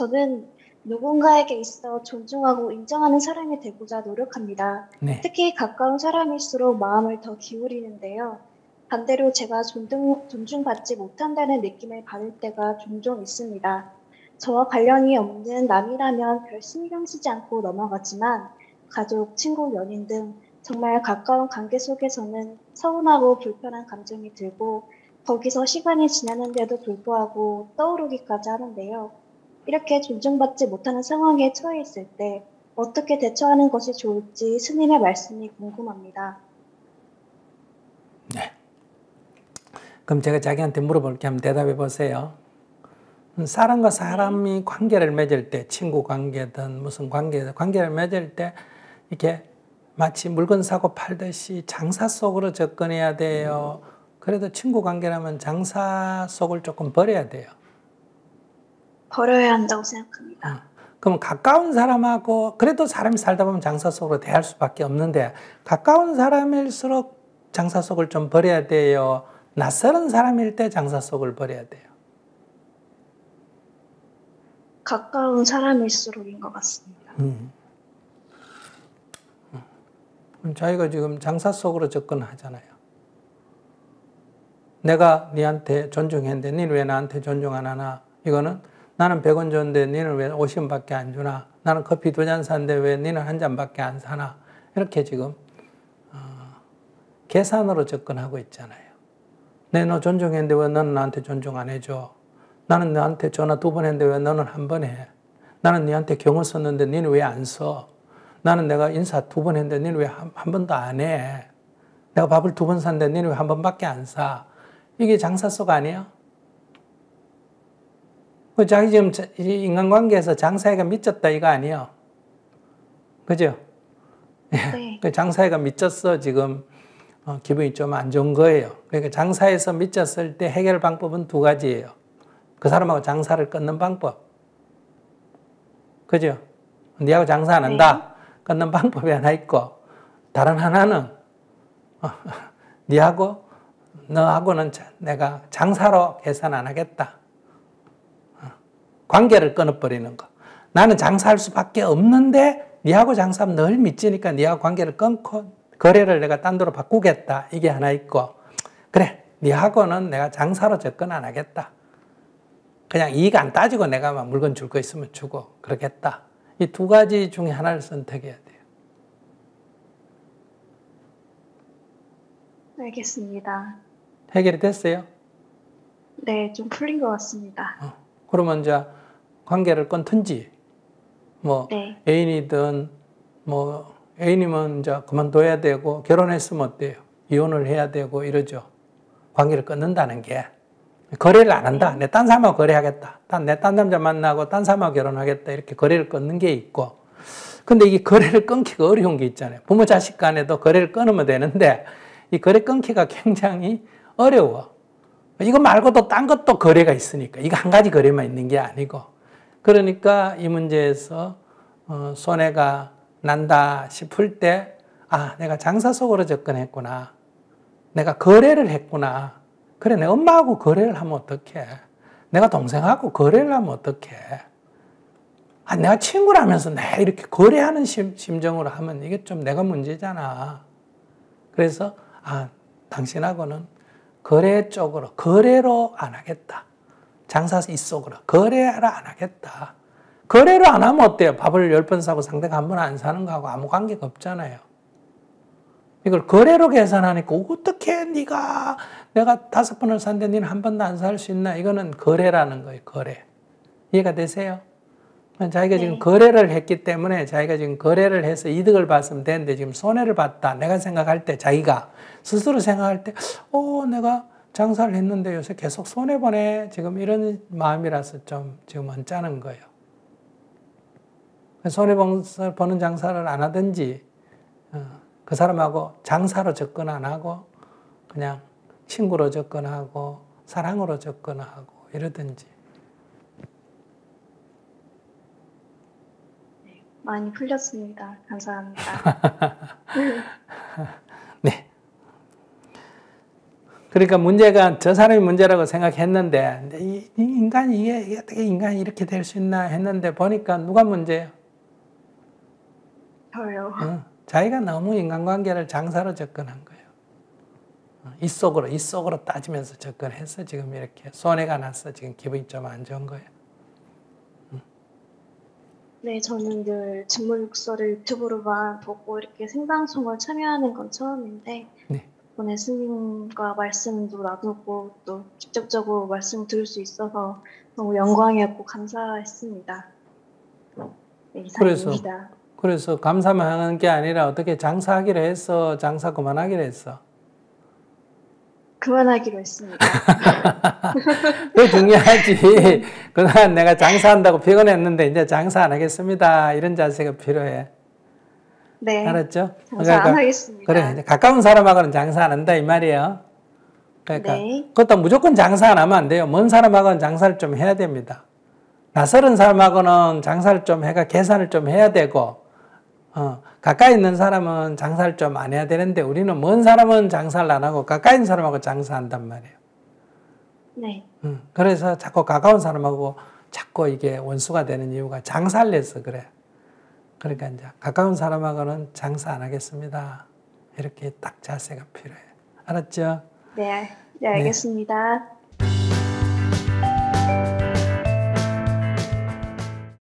저는 누군가에게 있어 존중하고 인정하는 사람이 되고자 노력합니다. 네. 특히 가까운 사람일수록 마음을 더 기울이는데요. 반대로 제가 존중받지 못한다는 느낌을 받을 때가 종종 있습니다. 저와 관련이 없는 남이라면 별 신경 쓰지 않고 넘어가지만 가족, 친구, 연인 등 정말 가까운 관계 속에서는 서운하고 불편한 감정이 들고 거기서 시간이 지났는데도 불구하고 떠오르기까지 하는데요. 이렇게 존중받지 못하는 상황에 처해 있을 때 어떻게 대처하는 것이 좋을지 스님의 말씀이 궁금합니다. 네. 그럼 제가 자기한테 물어볼게 한번 대답해 보세요. 사람과 네. 사람이 관계를 맺을 때, 친구 관계든 무슨 관계를 맺을 때 이렇게 마치 물건 사고 팔듯이 장사 속으로 접근해야 돼요. 그래도 친구 관계라면 장사 속을 조금 버려야 돼요. 버려야 한다고 생각합니다. 그럼 가까운 사람하고 그래도 사람이 살다 보면 장사 속으로 대할 수밖에 없는데 가까운 사람일수록 장사 속을 좀 버려야 돼요. 낯설은 사람일 때 장사 속을 버려야 돼요. 가까운 사람일수록인 것 같습니다. 자기가 지금 장사 속으로 접근하잖아요. 내가 니한테 존중했는데 니는 왜 나한테 존중 안 하나? 이거는 나는 100원 줬는데 니는 왜 50원밖에 안 주나? 나는 커피 2잔 샀는데 왜 니는 한 잔밖에 안 사나? 이렇게 지금 계산으로 접근하고 있잖아요. 내 너 존중했는데 왜 너는 나한테 존중 안 해줘? 나는 너한테 전화 2번 했는데 왜 너는 한 번 해? 나는 니한테 경어 썼는데 니는 왜 안 써? 나는 내가 인사 2번 했는데 니는 왜 한 번도 안 해? 내가 밥을 2번 샀는데 니는 왜 한 번밖에 안 사? 이게 장사 속 아니에요? 자기 지금 인간관계에서 장사회가 미쳤다 이거 아니에요? 그죠? 네. 장사회가 미쳤어 지금 기분이 좀 안 좋은 거예요. 그러니까 장사에서 미쳤을 때 해결 방법은 2가지예요. 그 사람하고 장사를 끊는 방법. 그죠? 니하고 장사 안 네. 한다. 끊는 방법이 하나 있고 다른 하나는 너하고는 내가 장사로 계산 안 하겠다. 관계를 끊어버리는 거. 나는 장사할 수밖에 없는데 니하고 장사하면 늘 미치니까 니하고 관계를 끊고 거래를 내가 딴 데로 바꾸겠다. 이게 하나 있고 그래 니하고는 내가 장사로 접근 안 하겠다. 그냥 이익 안 따지고 내가 막 물건 줄 거 있으면 주고 그러겠다. 이 2가지 중에 하나를 선택해야 돼요. 알겠습니다. 해결이 됐어요? 네, 좀 풀린 것 같습니다. 그러면 이제 관계를 끊든지 뭐 네. 애인이든 뭐 애인이면 이제 그만둬야 되고 결혼했으면 어때요? 이혼을 해야 되고 이러죠. 관계를 끊는다는 게 거래를 안 한다. 네. 내 딴 사람하고 거래하겠다. 내 딴 남자 만나고 딴 사람하고 결혼하겠다. 이렇게 거래를 끊는 게 있고 근데 이게 거래를 끊기가 어려운 게 있잖아요. 부모 자식 간에도 거래를 끊으면 되는데 이 거래 끊기가 굉장히 어려워. 이거 말고도 딴 것도 거래가 있으니까 이거 한 가지 거래만 있는 게 아니고 그러니까 이 문제에서 손해가 난다 싶을 때 내가 장사 속으로 접근했구나. 내가 거래를 했구나. 그래 내 엄마하고 거래를 하면 어떡해. 내가 동생하고 거래를 하면 어떡해. 내가 친구라면서 내 이렇게 거래하는 심정으로 하면 이게 좀 내가 문제잖아. 그래서 당신하고는 거래 쪽으로 거래로 안 하겠다. 장사 이쪽으로 거래를 안 하겠다. 거래를 안 하면 어때요? 밥을 10번 사고 상대가 한 번 안 사는 거하고 아무 관계가 없잖아요. 이걸 거래로 계산하니까 어떻게 내가 5번을 샀는데 너는 한 번도 안 살 수 있나? 이거는 거래라는 거예요. 거래. 이해가 되세요? 자기가 지금 네. 거래를 했기 때문에 자기가 지금 거래를 해서 이득을 봤으면 되는데 지금 손해를 봤다. 내가 생각할 때 자기가 스스로 생각할 때 내가 장사를 했는데 요새 계속 손해보네. 지금 이런 마음이라서 좀 지금 언짢은 거예요. 손해보는 장사를 안 하든지 그 사람하고 장사로 접근 안 하고 그냥 친구로 접근하고 사랑으로 접근하고 이러든지. 네. 많이 풀렸습니다. 감사합니다. 네. 그러니까 문제가 저 사람이 문제라고 생각했는데 근데 이 인간이 이게 어떻게 인간이 이렇게 될 수 있나 했는데 보니까 누가 문제예요? 저요. 자기가 너무 인간관계를 장사로 접근한 거예요. 이 속으로 따지면서 접근해서 지금 이렇게 손해가 났어. 지금 기분이 좀 안 좋은 거예요. 네, 저는 늘 직무육서를 유튜브로만 보고 이렇게 생방송을 참여하는 건 처음인데 네. 덕분에 스님과 말씀도 나누고 또 직접적으로 말씀 들을 수 있어서 너무 영광이었고 감사했습니다. 네, 이상입니다. 그래서 감사만 하는 게 아니라 어떻게 장사하기로 했어? 장사 그만하기로 했어? 그만하기로 했습니다. 그게 중요하지. 그동안 내가 장사한다고 피곤했는데 이제 장사 안 하겠습니다. 이런 자세가 필요해. 네, 알았죠? 장사 안 하겠습니다. 그래, 가까운 사람하고는 장사 안 한다 이 말이에요. 그러니까 네. 그것도 무조건 장사 안 하면 안 돼요. 먼 사람하고는 장사를 좀 해야 됩니다. 낯설은 사람하고는 장사를 좀 해가 계산을 좀 해야 되고, 가까이 있는 사람은 장사를 좀 안 해야 되는데 우리는 먼 사람은 장사를 안 하고 가까이 있는 사람하고 장사한단 말이에요. 네. 그래서 자꾸 가까운 사람하고 자꾸 이게 원수가 되는 이유가 장사를 해서 그래. 그러니까 이제 가까운 사람하고는 장사 안 하겠습니다. 이렇게 딱 자세가 필요해. 알았죠? 네, 알겠습니다.